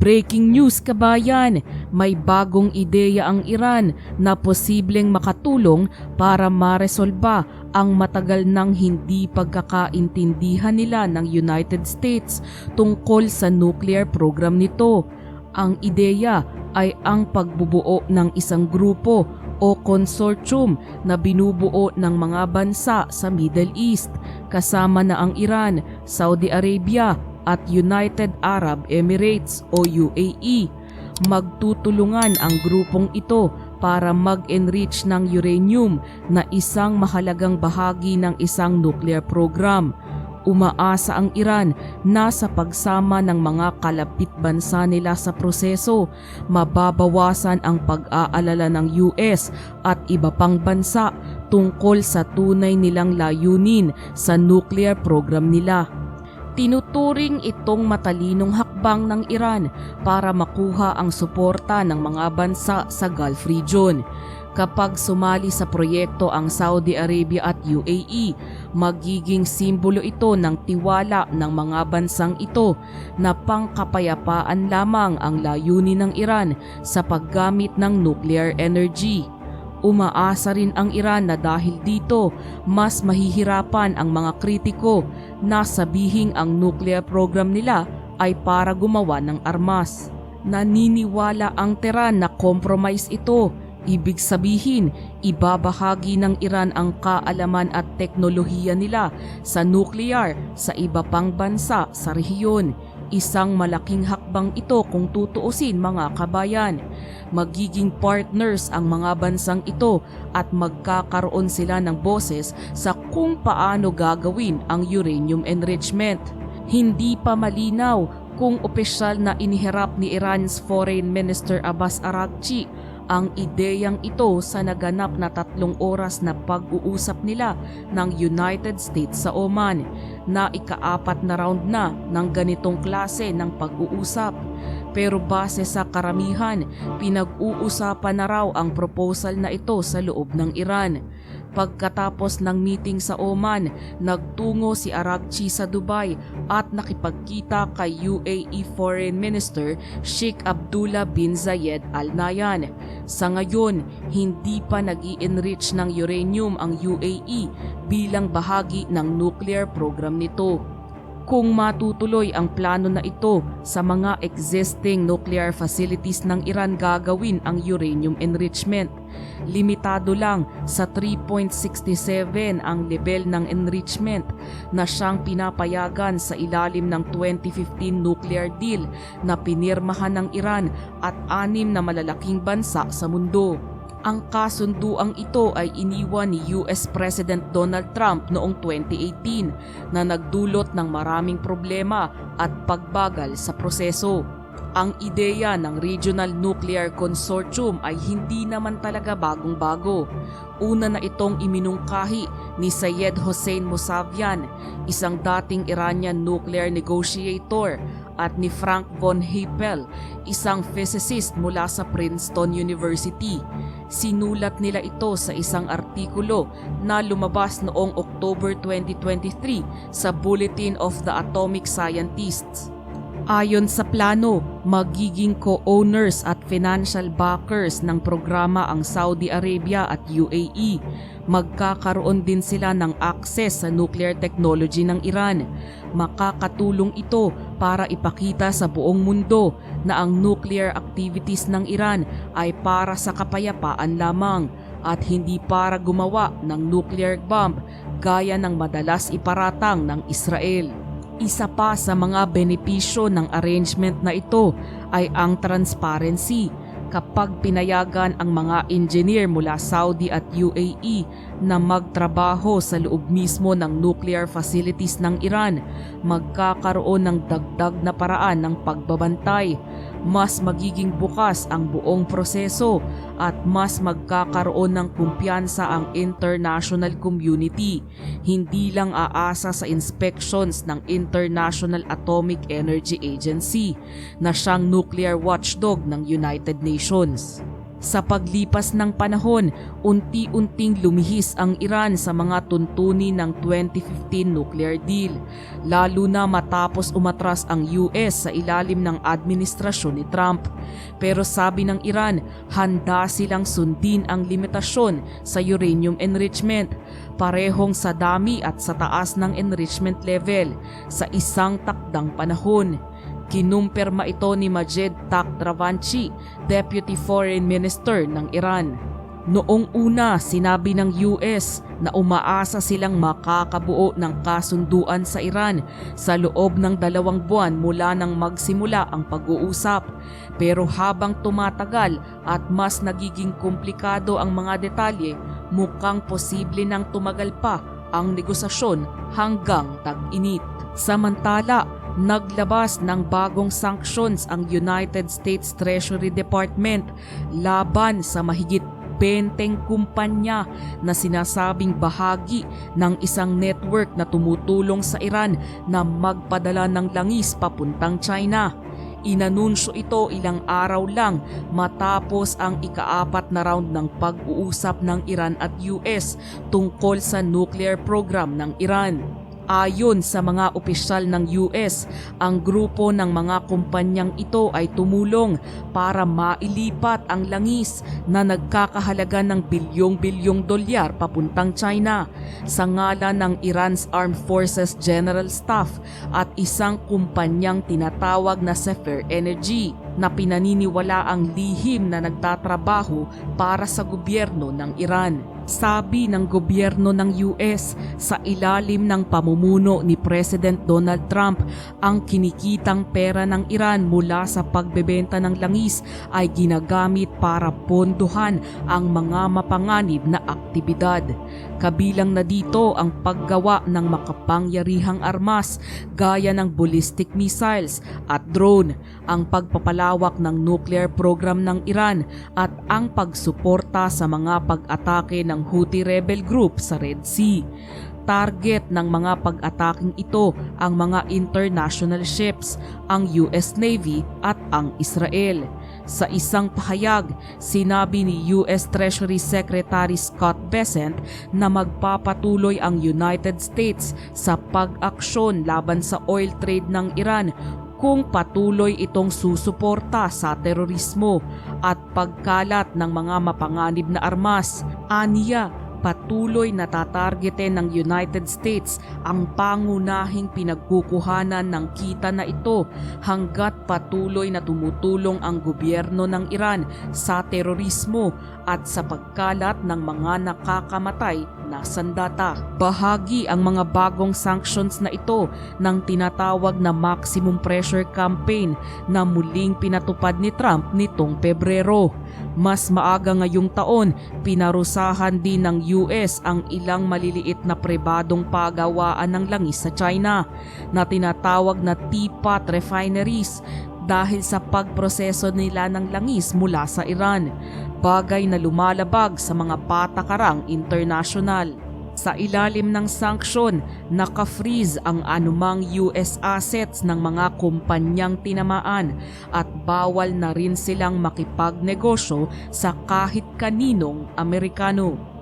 Breaking news kabayan, may bagong ideya ang Iran na posibleng makatulong para maresolba ang matagal nang hindi pagkakaintindihan nila ng United States tungkol sa nuclear program nito. Ang ideya ay ang pagbubuo ng isang grupo o consortium na binubuo ng mga bansa sa Middle East kasama na ang Iran, Saudi Arabia at United Arab Emirates o UAE. Magtutulungan ang grupong ito para mag-enrich ng uranium na isang mahalagang bahagi ng isang nuclear program. Umaasa ang Iran na sa pagsama ng mga kalapit bansa nila sa proseso, mababawasan ang pag-aalala ng US at iba pang bansa tungkol sa tunay nilang layunin sa nuclear program nila. Tinuturing itong matalinong hakbang ng Iran para makuha ang suporta ng mga bansa sa Gulf region. Kapag sumali sa proyekto ang Saudi Arabia at UAE, magiging simbolo ito ng tiwala ng mga bansang ito na pangkapayapaan lamang ang layunin ng Iran sa paggamit ng nuclear energy. Umaasa rin ang Iran na dahil dito, mas mahihirapan ang mga kritiko na sabihing ang nuclear program nila ay para gumawa ng armas. Naniniwala ang Tehran na compromise ito. Ibig sabihin, ibabahagi ng Iran ang kaalaman at teknolohiya nila sa nuclear sa iba pang bansa sa rehiyon. Isang malaking hakbang ito kung tutuusin mga kabayan. Magiging partners ang mga bansang ito at magkakaroon sila ng boses sa kung paano gagawin ang uranium enrichment. Hindi pa malinaw kung opisyal na iniharap ni Iran's Foreign Minister Abbas Araghchi ang ideyang ito sa naganap na 3 oras na pag-uusap nila ng United States sa Oman, na ika-4 na round na ng ganitong klase ng pag-uusap. Pero base sa karamihan, pinag-uusapan na raw ang proposal na ito sa loob ng Iran. Pagkatapos ng meeting sa Oman, nagtungo si Araghchi sa Dubai at nakipagkita kay UAE Foreign Minister Sheikh Abdullah bin Zayed Al Nahyan. Sa ngayon, hindi pa nag-i-enrich ng uranium ang UAE bilang bahagi ng nuclear program nito. Kung matutuloy ang plano na ito, sa mga existing nuclear facilities ng Iran gagawin ang uranium enrichment. Limitado lang sa 3.67 ang level ng enrichment na siyang pinapayagan sa ilalim ng 2015 nuclear deal na pinirmahan ng Iran at 6 na malalaking bansa sa mundo. Ang kasunduang ito ay iniwan ni US President Donald Trump noong 2018 na nagdulot ng maraming problema at pagbagal sa proseso. Ang ideya ng Regional Nuclear Consortium ay hindi naman talaga bagong-bago. Una na itong iminungkahi ni Syed Hossein Mousavian, isang dating Iranian nuclear negotiator, at ni Frank von Hippel, isang physicist mula sa Princeton University. Sinulat nila ito sa isang artikulo na lumabas noong October 2023 sa Bulletin of the Atomic Scientists. Ayon sa plano, magiging co-owners at financial backers ng programa ang Saudi Arabia at UAE. Magkakaroon din sila ng access sa nuclear technology ng Iran. Makakatulong ito para ipakita sa buong mundo na ang nuclear activities ng Iran ay para sa kapayapaan lamang at hindi para gumawa ng nuclear bomb gaya ng madalas iparatang ng Israel. Isa pa sa mga benepisyo ng arrangement na ito ay ang transparency. Kapag pinayagan ang mga engineer mula Saudi at UAE na magtrabaho sa loob mismo ng nuclear facilities ng Iran, magkakaroon ng dagdag na paraan ng pagbabantay. Mas magiging bukas ang buong proseso at mas magkakaroon ng kumpiyansa ang international community. Hindi lang aasa sa inspections ng International Atomic Energy Agency na siyang nuclear watchdog ng United Nations. Sa paglipas ng panahon, unti-unting lumihis ang Iran sa mga tuntunin ng 2015 nuclear deal, lalo na matapos umatras ang US sa ilalim ng administrasyon ni Trump. Pero sabi ng Iran, handa silang sundin ang limitasyon sa uranium enrichment, parehong sa dami at sa taas ng enrichment level sa isang takdang panahon. Kinumpirma ito ni Majed Takhtravanchi, Deputy Foreign Minister ng Iran. Noong una, sinabi ng US na umaasa silang makakabuo ng kasunduan sa Iran sa loob ng 2 buwan mula nang magsimula ang pag-uusap. Pero habang tumatagal at mas nagiging komplikado ang mga detalye, mukhang posible nang tumagal pa ang negosasyon hanggang tag-init. Samantala, naglabas ng bagong sanctions ang United States Treasury Department laban sa mahigit 20 kumpanya na sinasabing bahagi ng isang network na tumutulong sa Iran na magpadala ng langis papuntang China. Inanunsyo ito ilang araw lang matapos ang ika-4 na round ng pag-uusap ng Iran at US tungkol sa nuclear program ng Iran. Ayon sa mga opisyal ng US, ang grupo ng mga kumpanyang ito ay tumulong para mailipat ang langis na nagkakahalaga ng bilyong-bilyong dolyar papuntang China sa ngalan ng Iran's Armed Forces General Staff at isang kumpanyang tinatawag na Sefer Energy na pinaniniwala ang lihim na nagtatrabaho para sa gobyerno ng Iran. Sabi ng gobyerno ng US, sa ilalim ng pamumuno ni President Donald Trump, ang kinikitang pera ng Iran mula sa pagbebenta ng langis ay ginagamit para pondohan ang mga mapanganib na aktibidad. Kabilang na dito ang paggawa ng makapangyarihang armas gaya ng ballistic missiles at drone, ang pagpapalawak ng nuclear program ng Iran at ang pagsuporta sa mga pag-atake ng Houthi rebel group sa Red Sea. Target ng mga pag-ataking ito ang mga international ships, ang US Navy at ang Israel. Sa isang pahayag, sinabi ni US Treasury Secretary Scott Bessent na magpapatuloy ang United States sa pag-aksyon laban sa oil trade ng Iran kung patuloy itong susuporta sa terorismo at pagkalat ng mga mapanganib na armas. Aniya, patuloy na tatargetin ng United States ang pangunahing pinagkukuhanan ng kita na ito hanggat patuloy na tumutulong ang gobyerno ng Iran sa terorismo at sa pagkalat ng mga nakakamatay na sandata. Bahagi ang mga bagong sanctions na ito ng tinatawag na maximum pressure campaign na muling pinatupad ni Trump nitong Pebrero. Mas maaga ngayong taon, pinarusahan din ng US ang ilang maliliit na pribadong pagawaan ng langis sa China na tinatawag na teapot refineries dahil sa pagproseso nila ng langis mula sa Iran, bagay na lumalabag sa mga patakarang internasyonal. Sa ilalim ng sanksyon, naka-freeze ang anumang US assets ng mga kumpanyang tinamaan at bawal na rin silang makipagnegosyo sa kahit kaninong Amerikano.